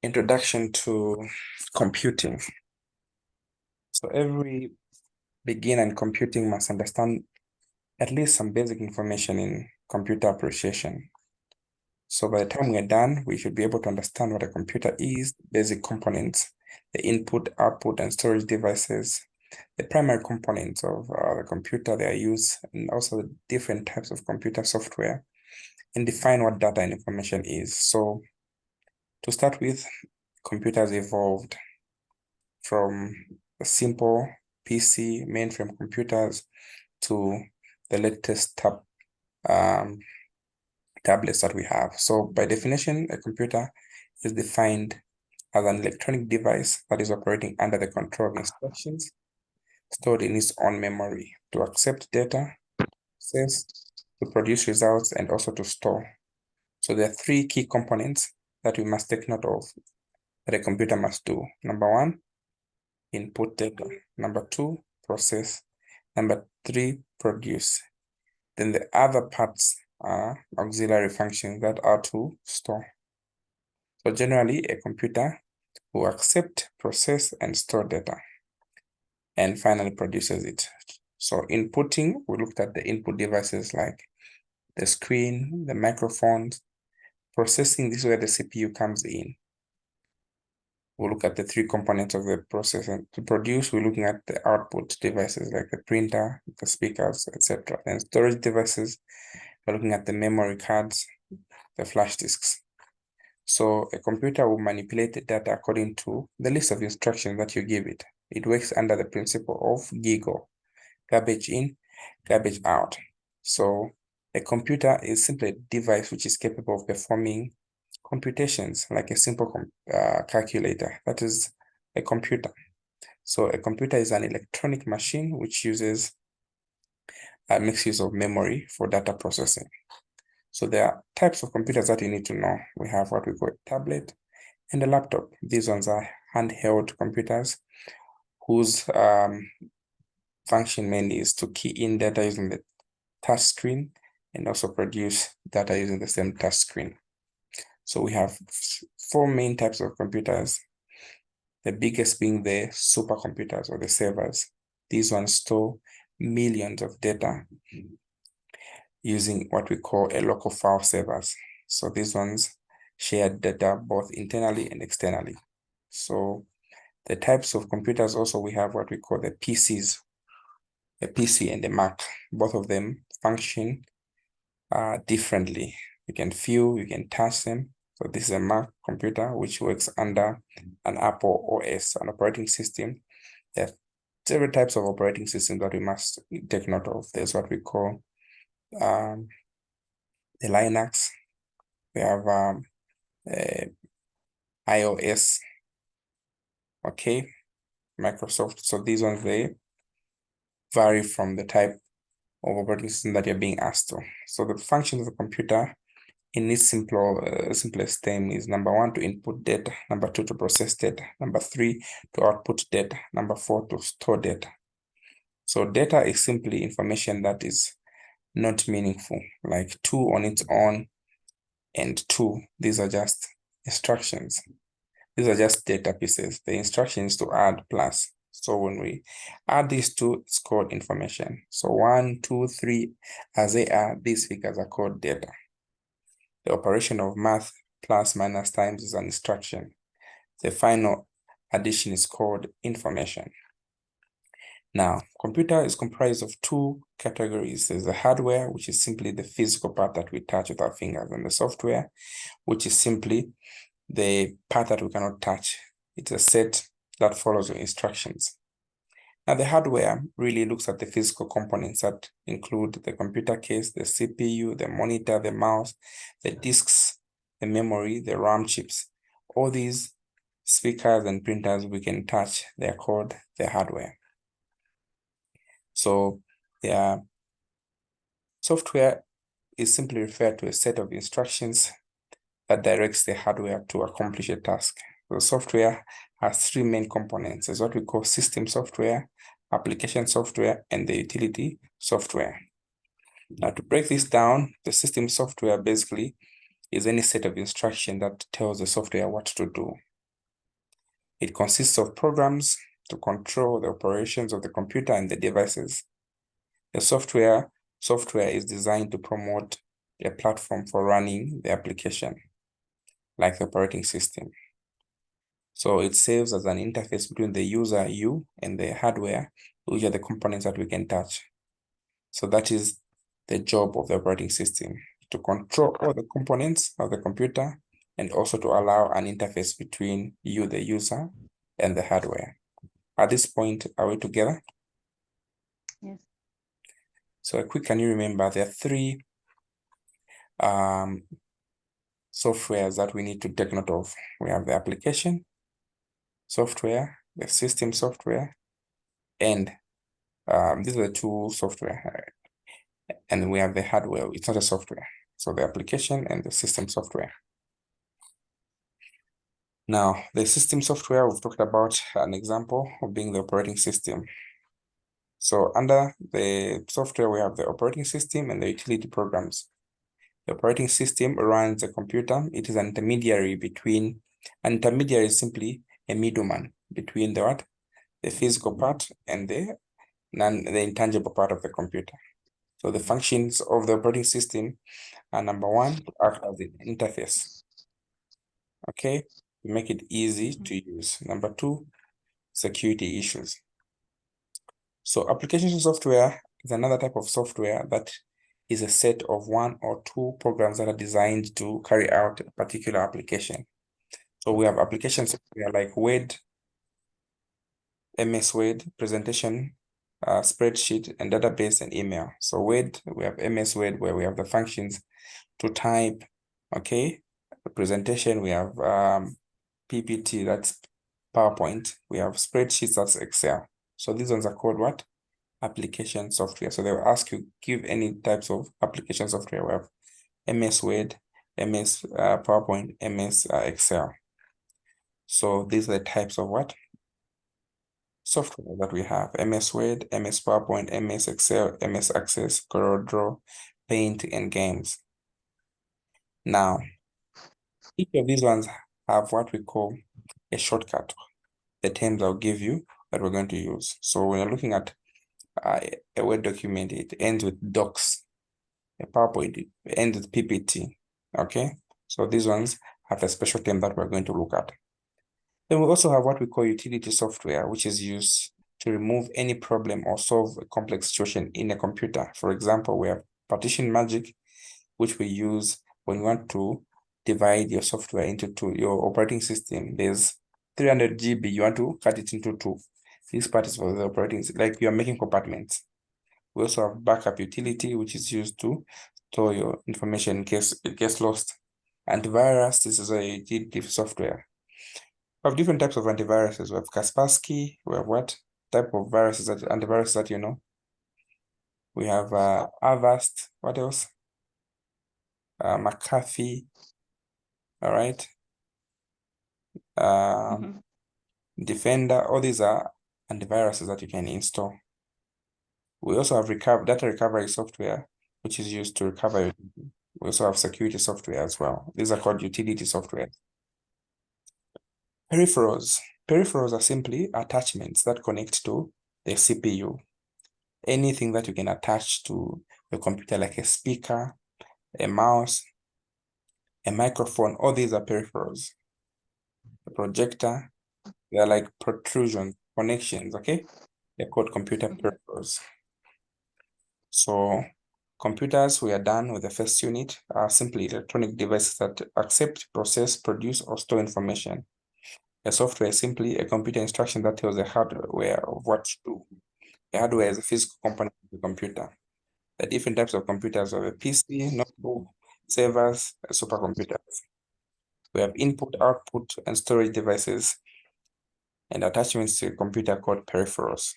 Introduction to computing. So every beginner in computing must understand at least some basic information in computer appreciation. So by the time we're done, we should be able to understand what a computer is, basic components, the input, output, and storage devices, the primary components of the computer, their use, and also the different types of computer software, and define what data and information is. So to start with, computers evolved from a simple PC mainframe computers to the latest tablets that we have. So by definition, a computer is defined as an electronic device that is operating under the control of instructions stored in its own memory to accept data, process, to produce results, and also to store. So there are three key components that we must take note of that a computer must do. Number one, input data. Number two, process. Number three, produce. Then the other parts are auxiliary functions that are to store. So generally, a computer will accept, process, and store data, and finally produces it. So inputting, we looked at the input devices like the screen, the microphones. Processing, this is where the CPU comes in. We'll look at the three components of the process, and to produce, we're looking at the output devices like the printer, the speakers, etc. And storage devices, we're looking at the memory cards, the flash disks. So a computer will manipulate the data according to the list of instructions that you give it. It works under the principle of GIGO, garbage in, garbage out. So a computer is simply a device which is capable of performing computations like a simple calculator. That is a computer. So a computer is an electronic machine which uses makes use of memory for data processing. So there are types of computers that you need to know. We have what we call a tablet and a laptop. These ones are handheld computers whose function mainly is to key in data using the touch screen and also produce data using the same touch screen. So we have four main types of computers, the biggest being the supercomputers or the servers. These ones store millions of data using what we call a local file servers. So these ones share data both internally and externally. So the types of computers also, we have what we call the PCs, a PC and a Mac. Both of them function differently. You can feel, you can touch them. So this is a Mac computer which works under an Apple OS, an operating system. There are several types of operating systems that we must take note of. There's what we call the Linux. We have iOS, okay, Microsoft. So these ones, they vary from the type of operating system that you're being asked to. So the function of the computer in its simplest term is number one, to input data, number two, to process data, number three, to output data, number four, to store data. So data is simply information that is not meaningful, like two on its own and two. These are just instructions. These are just data pieces. The instruction is to add plus. So when we add these two, it's called information. So 1, 2, 3, as they are, these figures are called data. The operation of math, plus, minus, times, is an instruction. The final addition is called information. Now, computer is comprised of two categories. There's the hardware, which is simply the physical part that we touch with our fingers, and the software, which is simply the part that we cannot touch. It's a set that follows the instructions. Now, the hardware really looks at the physical components that include the computer case, the CPU, the monitor, the mouse, the disks, the memory, the RAM chips. All these speakers and printers we can touch, they're called the hardware. So the software is simply referred to a set of instructions that directs the hardware to accomplish a task. The software has three main components. There's what we call system software, application software, and the utility software. Now, to break this down, the system software basically is any set of instructions that tells the software what to do. It consists of programs to control the operations of the computer and the devices. The software is designed to promote a platform for running the application, like the operating system. So it serves as an interface between the user, you, and the hardware, which are the components that we can touch. So that is the job of the operating system, to control all the components of the computer and also to allow an interface between you, the user, and the hardware. At this point, are we together? Yes. So can you remember there are three softwares that we need to take note of? We have the application software, the system software, and these are the two software, and we have the hardware. It's not a software. So the application and the system software. Now, the system software, we've talked about an example of being the operating system. So under the software, we have the operating system and the utility programs. The operating system runs the computer. It is an intermediary between, an intermediary is simply a middleman between the what? The physical part and the intangible part of the computer. So the functions of the operating system are, number one, to act as the interface. Okay, to make it easy to use. Number two, security issues. So application software is another type of software that is a set of one or two programs that are designed to carry out a particular application. So we have application software like Word, MS Word, presentation, spreadsheet, and database and email. So Word, we have MS Word where we have the functions to type, okay? The presentation, we have PPT, that's PowerPoint. We have spreadsheets, that's Excel. So these ones are called what? Application software. So they will ask you, give any types of application software. We have MS Word, MS PowerPoint, MS Excel. So these are the types of what? Software that we have: MS Word, MS PowerPoint, MS Excel, MS Access, CorelDRAW, Paint, and Games. Now, each of these ones have what we call a shortcut, the terms I'll give you that we're going to use. So when you're looking at a Word document, it ends with docs. A PowerPoint, it ends with PPT. Okay, so these ones have a special term that we're going to look at. Then we also have what we call utility software, which is used to remove any problem or solve a complex situation in a computer. For example, we have partition magic, which we use when we want to divide your software into two, your operating system. There's 300 GB, you want to cut it into two. This part is for the operating, like you're making compartments. We also have backup utility, which is used to store your information in case it gets lost. Antivirus, this is a utility software. We have different types of antiviruses. We have Kaspersky. We have what type of viruses that antivirus that you know? We have Avast. What else? McAfee. All right. Defender. All these are antiviruses that you can install. We also have data recovery software, which is used to recover. We also have security software as well. These are called utility software. Peripherals. Peripherals are simply attachments that connect to the CPU. Anything that you can attach to your computer, like a speaker, a mouse, a microphone, all these are peripherals. A projector, they're like protrusion connections, okay? They're called computer peripherals. So computers, we are done with the first unit, are simply electronic devices that accept, process, produce, or store information. A software is simply a computer instruction that tells the hardware of what to do. The hardware is a physical component of the computer. The different types of computers are a PC, notebook, servers, supercomputers. We have input, output, and storage devices, and attachments to a computer called peripherals.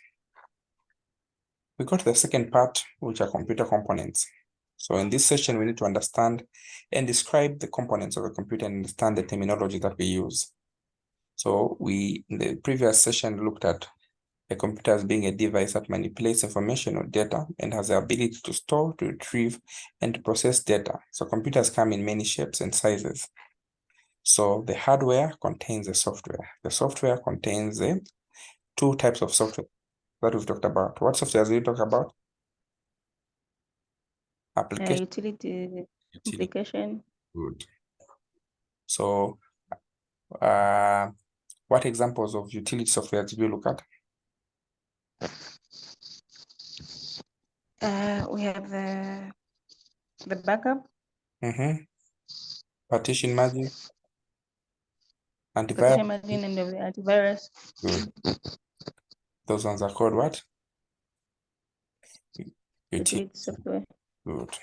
We go to the second part, which are computer components. So in this session, we need to understand and describe the components of a computer and understand the terminology that we use. So we, in the previous session, looked at a computer as being a device that manipulates information or data and has the ability to store, to retrieve, and to process data. So computers come in many shapes and sizes. So the hardware contains the software. The software contains the two types of software that we've talked about. What software did we talk about? Application. Utility Utility. application. Good. So what examples of utility software did we look at? We have the backup, Partition management, antivirus. partition management, and the antivirus. Good. Those ones are called what? Utility software. Good.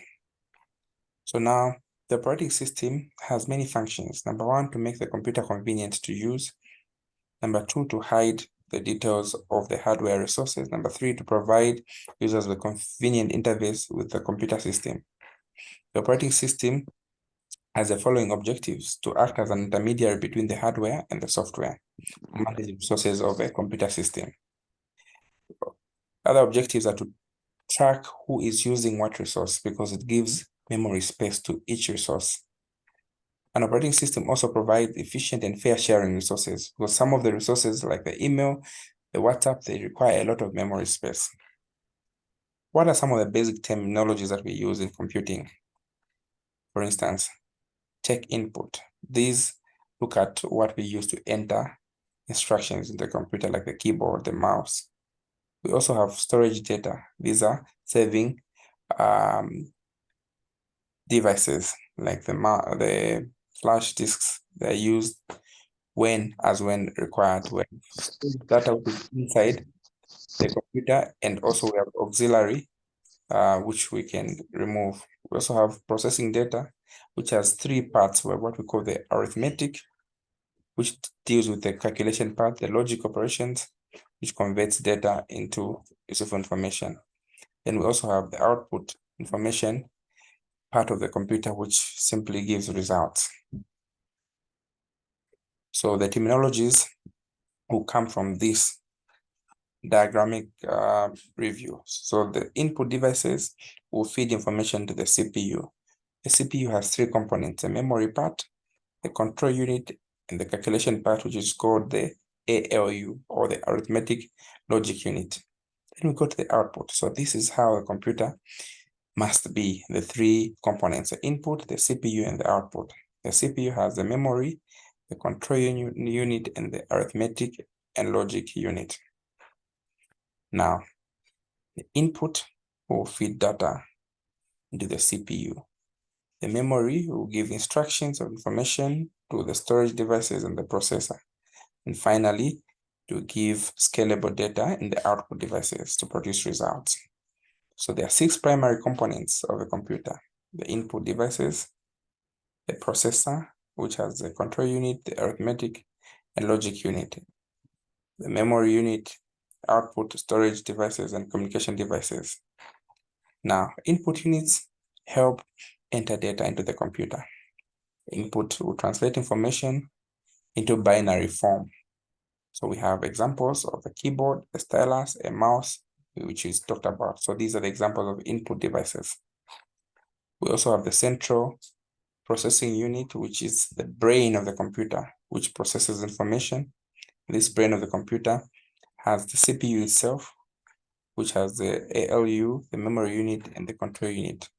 So now the operating system has many functions. Number one, to make the computer convenient to use. Number two, to hide the details of the hardware resources. Number three, to provide users with convenient interface with the computer system. The operating system has the following objectives: to act as an intermediary between the hardware and the software, manage the resources of a computer system. Other objectives are to track who is using what resource, because it gives memory space to each resource. An operating system also provides efficient and fair sharing resources, because some of the resources, like the email, the WhatsApp, they require a lot of memory space. What are some of the basic terminologies that we use in computing? For instance, check input. These look at what we use to enter instructions in the computer, like the keyboard, the mouse. We also have storage data. These are saving devices, like the flash disks. They're used when required, when data is inside the computer, and also we have auxiliary, which we can remove. We also have processing data, which has three parts, where what we call the arithmetic, which deals with the calculation part, the logic operations, which converts data into useful information. Then we also have the output information part of the computer, which simply gives results. So the terminologies will come from this diagrammatic review. So the input devices will feed information to the CPU. The CPU has three components: the memory part, the control unit, and the calculation part, which is called the ALU, or the arithmetic logic unit. Then we go to the output. So this is how a computer must be: the three components: the input, the CPU, and the output. The CPU has the memory, the control unit, and the arithmetic and logic unit. Now, the input will feed data into the CPU. The memory will give instructions or information to the storage devices and the processor. And finally, to give scalable data in the output devices to produce results. So there are six primary components of a computer: the input devices, the processor, which has the control unit, the arithmetic and logic unit, the memory unit, output storage devices, and communication devices. Now, input units help enter data into the computer. Input will translate information into binary form. So we have examples of a keyboard, a stylus, a mouse, which is talked about. So these are the examples of input devices. We also have the central processing unit, which is the brain of the computer, which processes information. This brain of the computer has the CPU itself, which has the ALU, the memory unit, and the control unit.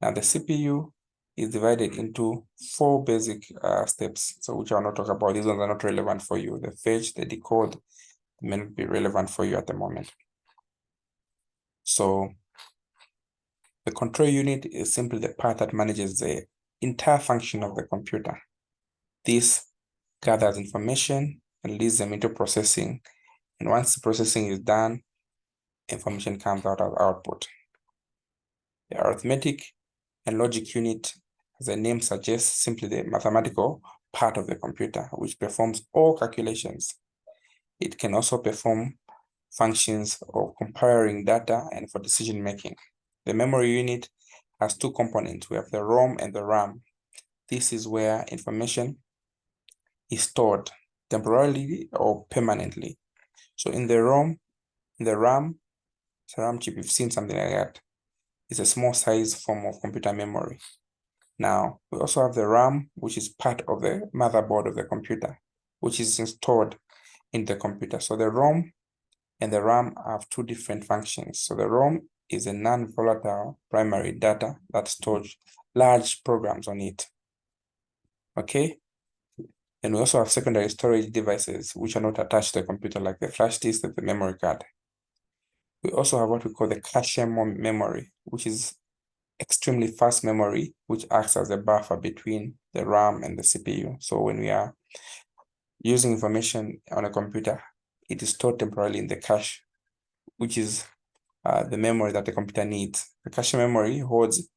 Now the CPU is divided into four basic steps, so which I'll not talk about. These ones are not relevant for you. The fetch, the decode may not be relevant for you at the moment. So the control unit is simply the part that manages the entire function of the computer. This gathers information and leads them into processing. And once the processing is done, information comes out as output. The arithmetic and logic unit, as the name suggests, simply the mathematical part of the computer, which performs all calculations. It can also perform functions of comparing data and for decision making. The memory unit has two components. We have the ROM and the RAM. This is where information is stored temporarily or permanently. So in the RAM, it's a RAM chip, you've seen something like that. It's a small size form of computer memory. Now, we also have the RAM, which is part of the motherboard of the computer, which is installed in the computer. So the ROM and the RAM have two different functions. So the ROM is a non-volatile primary data that stores large programs on it. Okay. And we also have secondary storage devices, which are not attached to the computer, like the flash disk and the memory card. We also have what we call the cache memory, which is extremely fast memory, which acts as a buffer between the RAM and the CPU. So when we are using information on a computer, it is stored temporarily in the cache, which is the memory that the computer needs. The cache memory holds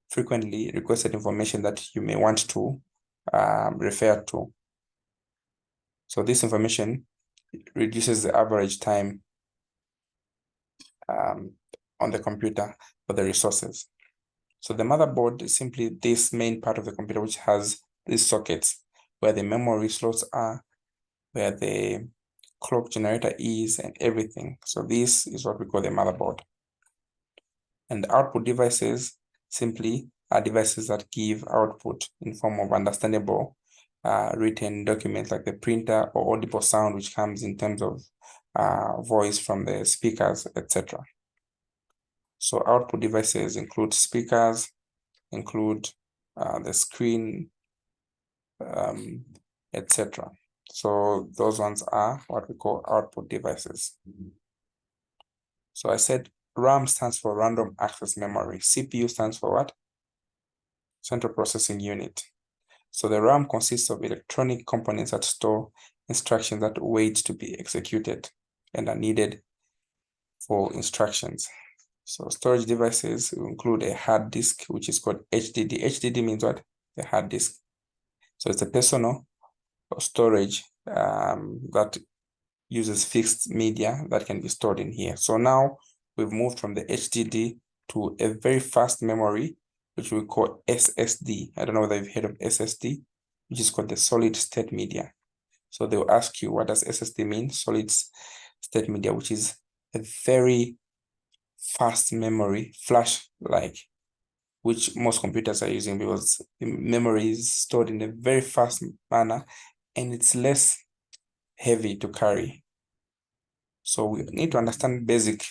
frequently requested information that you may want to refer to. So this information reduces the average time on the computer for the resources. So the motherboard is simply this main part of the computer, which has these sockets where the memory slots are, where the clock generator is, and everything. So this is what we call the motherboard. And the output devices simply are devices that give output in form of understandable written documents, like the printer or audible sound, which comes in terms of voice from the speakers, etc. So output devices include speakers, include the screen, etc. So those ones are what we call output devices. So I said RAM stands for random access memory. CPU stands for what? Central processing unit. So the RAM consists of electronic components that store instructions that wait to be executed and are needed for instructions. So storage devices will include a hard disk, which is called HDD. HDD means what? The hard disk. So it's a personal storage that uses fixed media that can be stored in here. So now we've moved from the HDD to a very fast memory, which we call SSD. I don't know whether you've heard of SSD, which is called the solid state media. So they'll ask you, what does SSD mean? Solid state media, which is a very fast memory, flash-like, which most computers are using because the memory is stored in a very fast manner and it's less heavy to carry. So we need to understand basic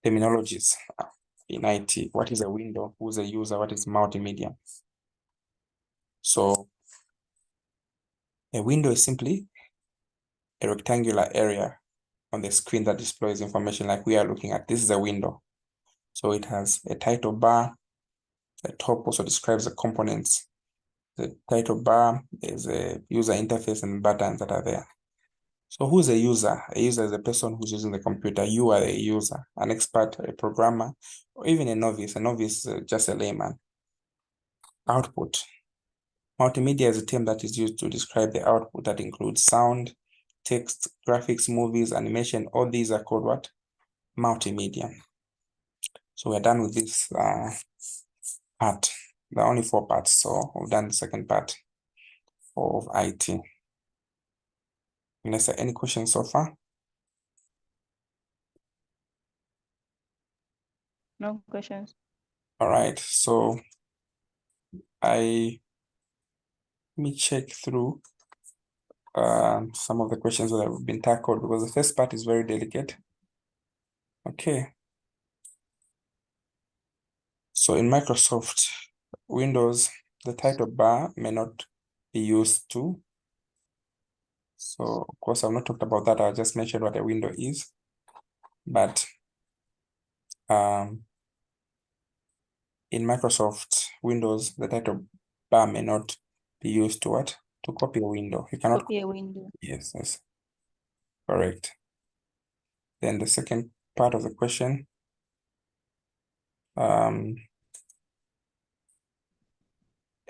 terminologies in IT. What is a window? Who's a user? What is multimedia? So a window is simply a rectangular area on the screen that displays information like we are looking at. This is a window. So it has a title bar. The top also describes the components. The title bar is a user interface and buttons that are there. So who's a user? A user is a person who's using the computer. You are a user, an expert, a programmer, or even a novice. A novice is just a layman. Output. Multimedia is a term that is used to describe the output that includes sound, text, graphics, movies, animation. All these are called what? Multimedia. So we're done with this part. There are only 4 parts, so we've done the second part of IT. Unless there are any questions so far? No questions. All right, so let me check through some of the questions that have been tackled because the first part is very delicate. Okay. So in Microsoft Windows, the title bar may not be used to. So of course, I've not talked about that. I just mentioned what a window is. But in Microsoft Windows, the title bar may not be used to what? To copy a window. You cannot Copy a window. Yes, yes. Correct. Then the second part of the question,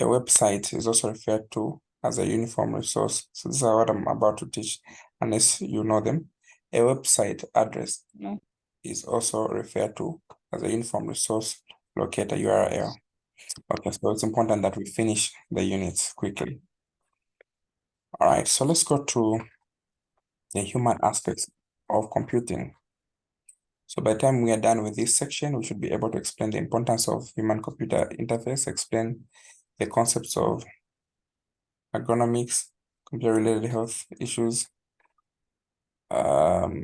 a website is also referred to as a uniform resource. So this is what I'm about to teach, unless you know them. A website address No. is also referred to as a uniform resource locator, URL. Okay, so it's important that we finish the units quickly. All right, so let's go to the human aspects of computing. So by the time we are done with this section, we should be able to explain the importance of human-computer interface, explain the concepts of ergonomics, computer-related health issues, computer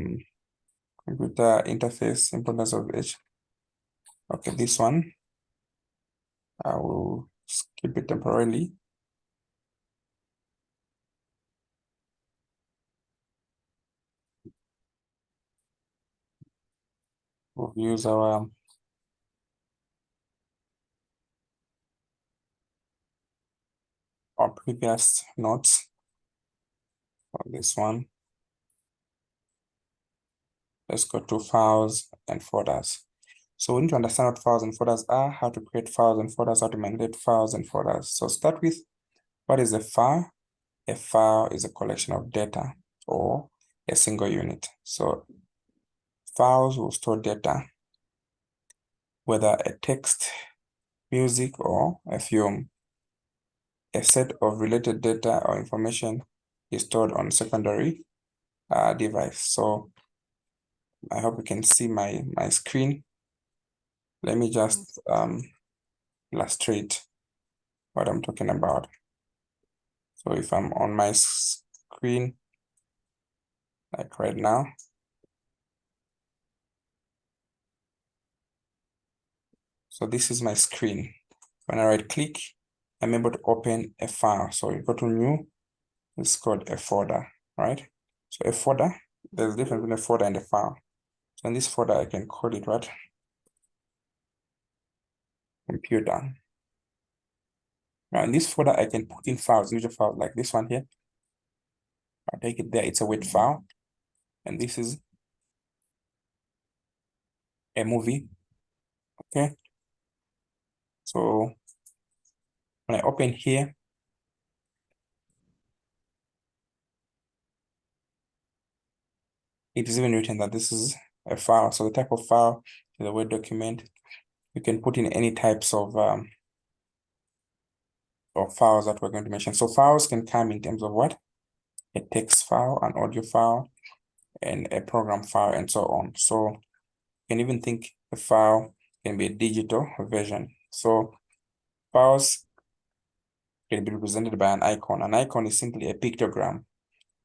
interface, importance of each. Okay, this one, I will skip it temporarily. We'll use our previous notes for this one. Let's go to files and folders. So we need to understand what files and folders are, how to create files and folders, how to manipulate files and folders. So start with, what is a file? A file is a collection of data or a single unit. So files will store data, whether a text, music, or a film. A set of related data or information is stored on secondary device. So I hope you can see my screen. Let me just illustrate what I'm talking about. So if I'm on my screen, like right now, so this is my screen. When I right click, I'm able to open a file. So you go to new, it's called a folder, right? So a folder, there's a difference between a folder and a file. So in this folder, I can call it what? Computer. Now in this folder, I can put in files, usual files like this one here. I take it there, it's a wait file. And this is a movie, okay? So when I open here, it is even written that this is a file. So the type of file is a Word document. You can put in any types of files that we're going to mention. So files can come in terms of what? A text file, an audio file, and a program file, and so on. So you can even think a file can be a digital version. So files can be represented by an icon. An icon is simply a pictogram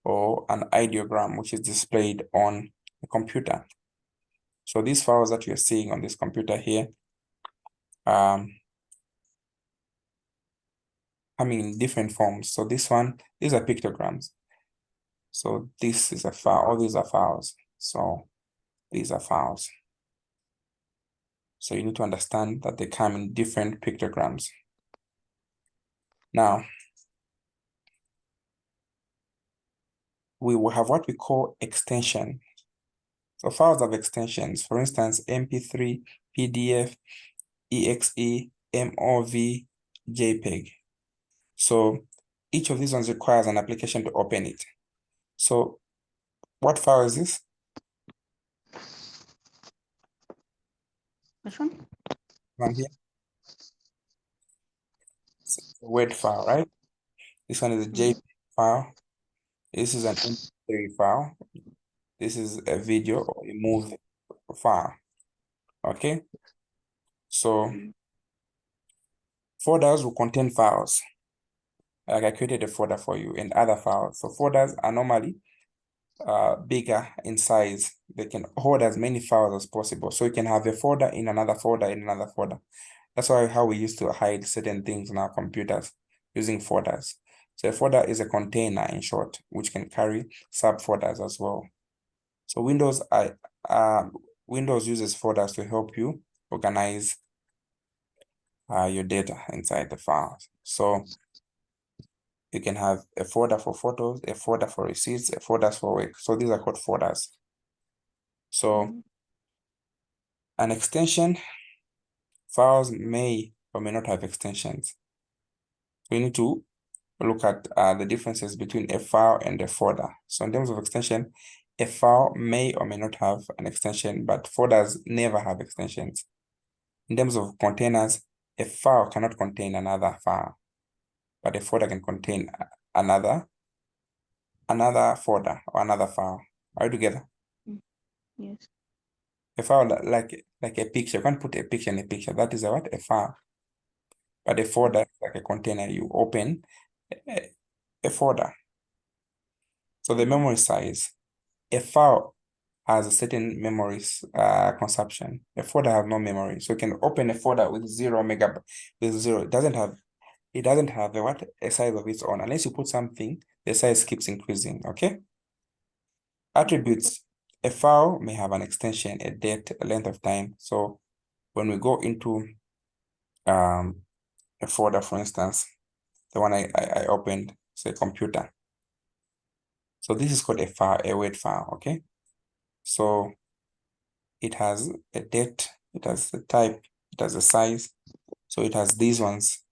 or an ideogram, which is displayed on a computer. So these files that you're seeing on this computer here, coming in different forms. So this one, these are pictograms. So this is a file, all these are files. So these are files. So you need to understand that they come in different pictograms. Now, we will have what we call extension. So files have extensions, for instance, MP3, PDF, EXE, MOV, JPEG. So each of these ones requires an application to open it. So what file is this? Which one? One here. It's a Word file, right? This one is a JPEG file. This is an MP3 file. This is a video or a movie file. Okay. So folders will contain files. Like I created a folder for you and other files. So folders are normally bigger in size. They can hold as many files as possible. So you can have a folder in another folder in another folder. That's why how we used to hide certain things in our computers using folders. So a folder is a container in short, which can carry subfolders as well. So Windows uses folders to help you organize your data inside the files. So you can have a folder for photos, a folder for receipts, a folder for work. So these are called folders. So an extension, files may or may not have extensions. We need to look at the differences between a file and a folder. So in terms of extension, a file may or may not have an extension, but folders never have extensions. In terms of containers, a file cannot contain another file, but a folder can contain another folder or another file. Are you together? Yes. A file like a picture. You can't put a picture in a picture. That is a what? A file. But a folder, like a container, you open a folder. So the memory size, a file has a certain memory consumption. A folder has no memory. So you can open a folder with 0 MB, with 0. It doesn't have a what? A size of its own. Unless you put something, the size keeps increasing. Okay. Attributes. A file may have an extension, a date, a length of time. So when we go into a folder, for instance, the one I opened, say computer. So this is called a file, a word file, okay? So it has a date, it has the type, it has a size. So it has these ones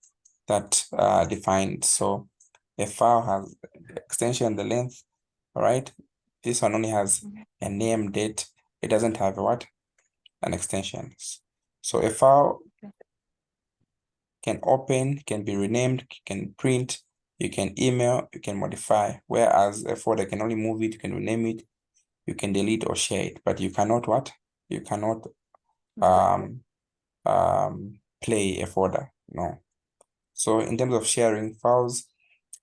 that are defined. So a file has the extension, the length, all right? This one only has a name, date. It doesn't have a what? An extension. So a file can open, can be renamed, can print, you can email, you can modify. Whereas a folder can only move it, you can rename it, you can delete or share it, but you cannot what? You cannot play a folder. No. So in terms of sharing, files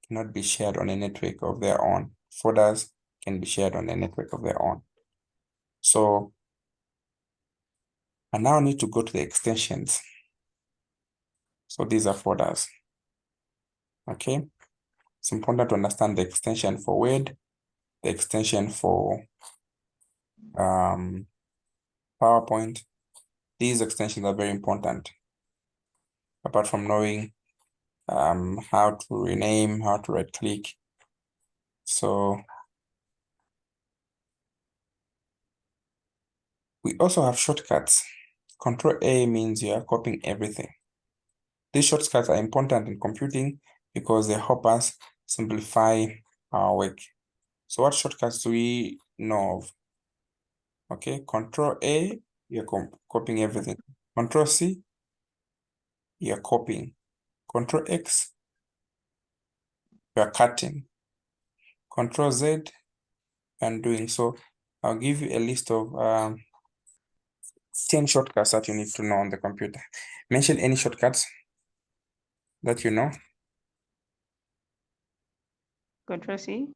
cannot be shared on a network of their own. Folders can be shared on a network of their own. So I now need to go to the extensions. So these are folders. Okay. It's important to understand the extension for Word, the extension for PowerPoint. These extensions are very important. Apart from knowing how to rename, how to right click. So we also have shortcuts. Control A means you are copying everything. These shortcuts are important in computing because they help us simplify our work. So what shortcuts do we know of? Okay, Control A, you're copying everything. Control C, you're copying. Control X, you're cutting. Control Z, and doing. So I'll give you a list of 10 shortcuts that you need to know on the computer. Mention any shortcuts that you know. Control C,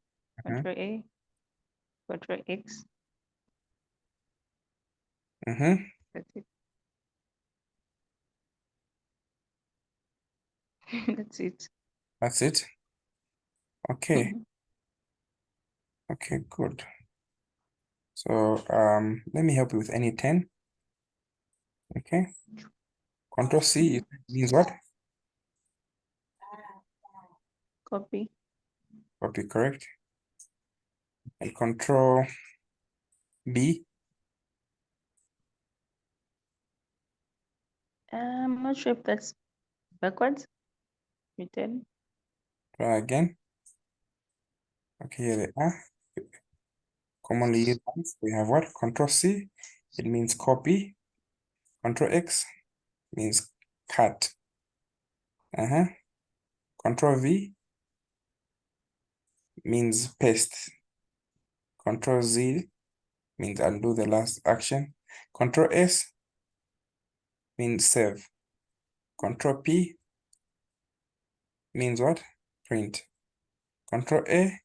Control A, Control X. That's it. That's it. That's it. Okay. Okay, good. So let me help you with any 10. Okay. Control C means what? Copy. Copy, correct. And Control B. I'm not sure if that's backwards. Return. Try again. Okay, here they are. Commonly used ones. We have what? Control C. It means copy. Control X means cut. Control V means paste. Control Z means undo the last action. Control S means save. Control P means what? Print. Control A,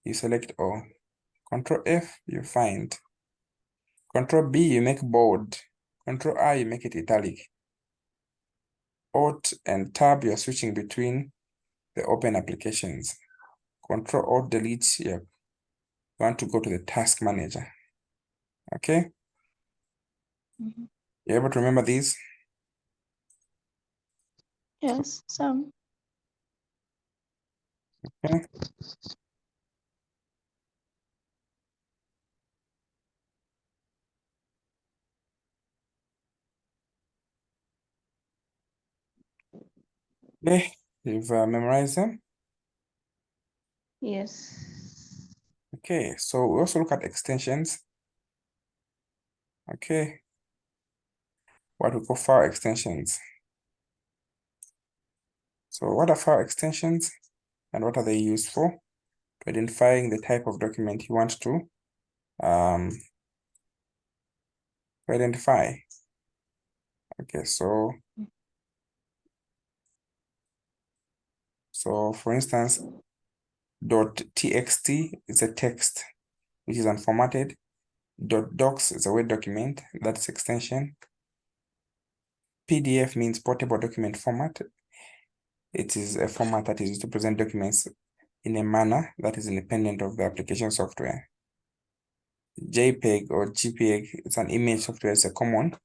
you select all. Control F, you find. Control B, you make bold. Control I, you make it italic. Alt and Tab, you're switching between the open applications. Control Alt Delete, you want to go to the task manager. Okay? You able to remember these? Yes, some. Okay. Okay, you've memorized them. Yes. Okay, so we also look at extensions. Okay, what we call file extensions. So what are file extensions and what are they used for? To identifying the type of document you want to to identify. Okay, so for instance, .txt is a text which is unformatted. .docs is a Word document, that's extension. PDF means portable document format. It is a format that is used to present documents in a manner that is independent of the application software. JPEG or GPEG, it's an image software, it's a common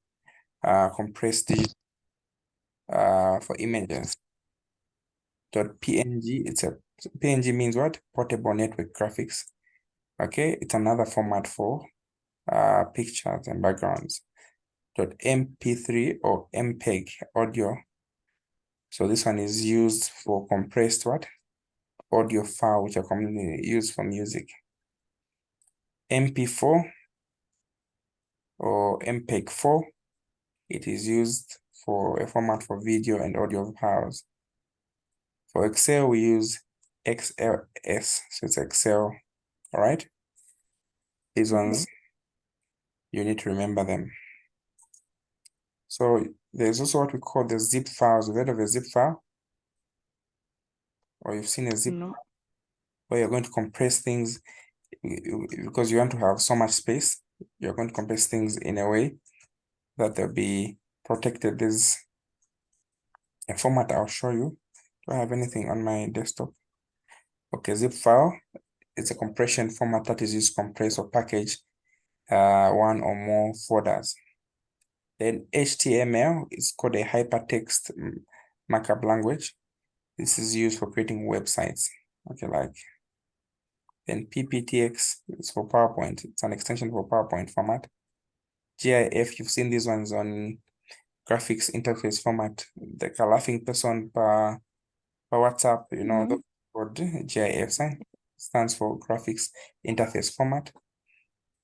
compressed digital for images. .png, PNG means what? Portable network graphics. Okay, it's another format for pictures and backgrounds. .mp3 or MPEG audio. So this one is used for compressed what? Audio file, which are commonly used for music. MP4 or MPEG-4, it is used for a format for video and audio files. For Excel, we use XLS, so it's Excel, all right? These ones, you need to remember them. So there's also what we call the zip files. You've heard of a zip file? Or you've seen a zip No. where you're going to compress things because you want to have so much space. You're going to compress things in a way that they'll be protected. There's a format I'll show you. Do I have anything on my desktop? Okay, zip file. It's a compression format that is used to compress or package one or more folders. Then HTML is called a hypertext markup language. This is used for creating websites. Okay, like then PPTX is for PowerPoint. It's an extension for PowerPoint format. GIF, you've seen these ones on graphics interface format. The laughing person per WhatsApp, you know, the called GIF sign stands for graphics interface format.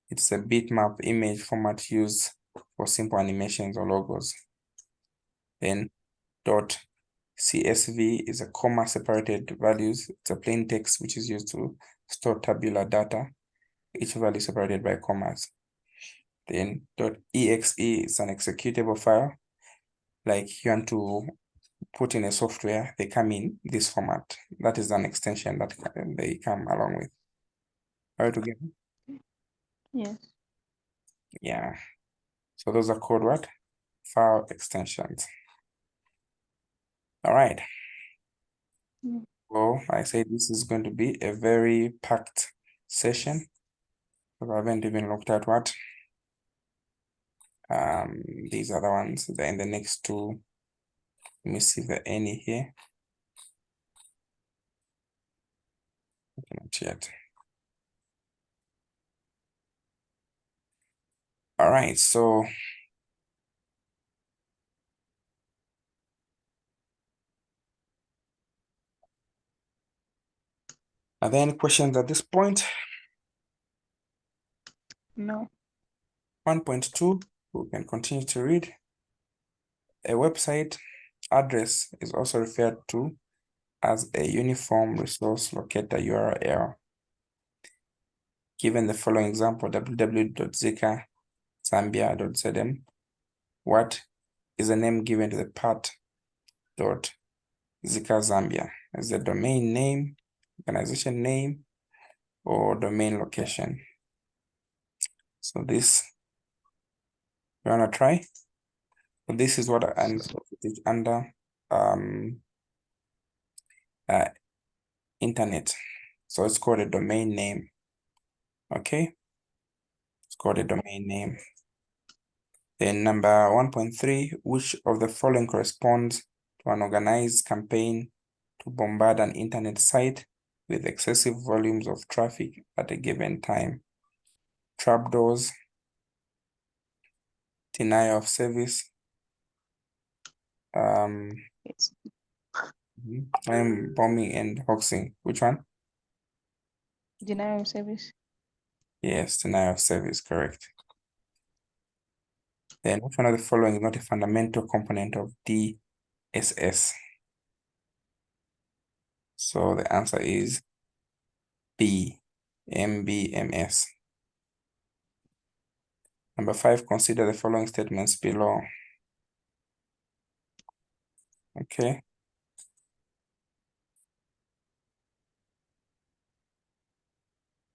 It's a bitmap image format used for simple animations or logos. Then .csv is a comma separated values. It's a plain text which is used to store tabular data, each value separated by commas. Then .exe is an executable file. Like you want to put in a software, they come in this format. That is an extension that they come along with. Are you together? Yes. Yeah. So those are called what? File extensions. All right. Well, I say this is going to be a very packed session. I haven't even looked at what these are the ones that are in the next two. Let me see if there are any here. Not yet. All right, so are there any questions at this point? No. 1.2, we can continue to read. A website address is also referred to as a uniform resource locator URL. Given the following example, www.zikazambia.zm, what is the name given to the path.zikazambia? Is the domain name, organization name, or domain location? So this, you wanna try? So this is what I'm under internet. So it's called a domain name. Okay, it's called a domain name. Then number 1.3, which of the following corresponds to an organized campaign to bombard an internet site with excessive volumes of traffic at a given time? Trapdoors, denial of service, Yes. time bombing and hoaxing. Which one? Denial of service. Yes, denial of service, correct. Then which one of the following is not a fundamental component of DSS? So the answer is B, MBMS. Number 5, consider the following statements below. Okay.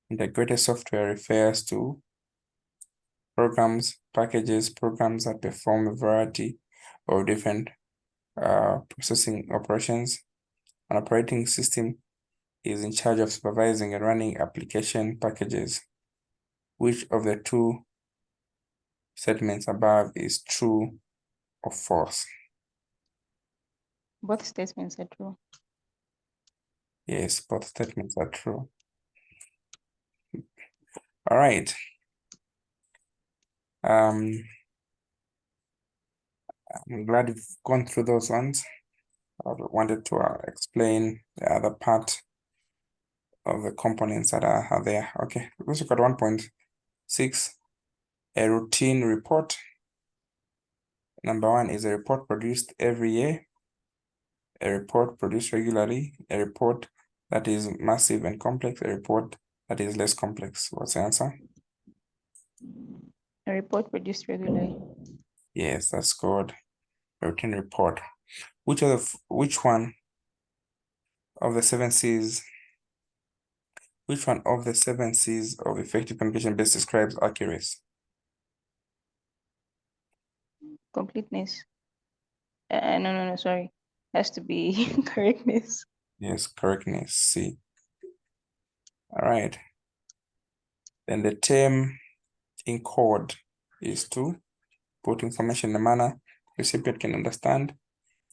Integrated software refers to programs, packages, programs that perform a variety of different processing operations. An operating system is in charge of supervising and running application packages. Which of the two statements above is true or false? Both statements are true. Yes, both statements are true. All right. I'm glad you've gone through those ones. I wanted to explain the other part of the components that are there. Okay, let's look at 1.6. A routine report. Number 1 is a report produced every year. A report produced regularly. A report that is massive and complex. A report that is less complex. What's the answer? A report produced regularly. Yes, that's called a routine report. Which one of the 7 C's? Which one of the 7 C's of effective communication best describes accuracy? Completeness. No, sorry. Has to be correctness. Yes, correctness, C. All right. Then the term encode is to put information in a manner recipient can understand,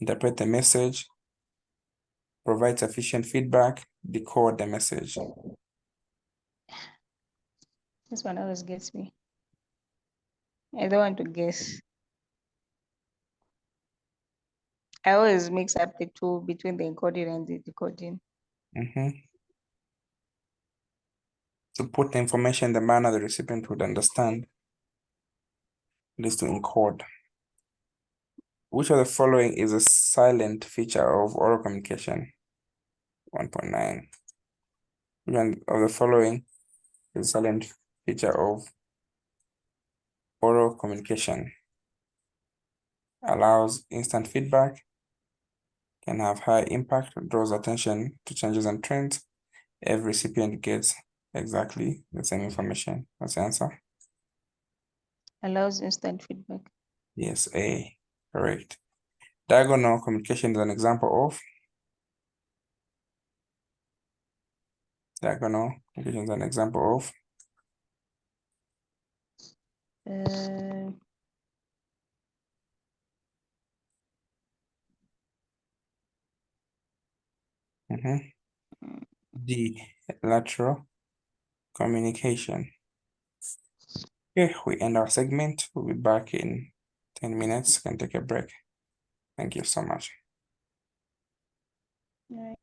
interpret the message, provide sufficient feedback, decode the message. This one always gets me. I don't want to guess. I always mix up the two between the encoding and the decoding. To put the information in the manner the recipient would understand, it is to encode. Which of the following is a silent feature of oral communication? 1.9. Which one of the following is a silent feature of oral communication? Allows instant feedback, can have high impact, draws attention to changes and trends. Every recipient gets exactly the same information. What's the answer? Allows instant feedback. Yes, A, correct. Diagonal communication is an example of. Diagonal communication is an example of. D, lateral communication. Okay, we end our segment. We'll be back in 10 minutes. Can take a break. Thank you so much. Right.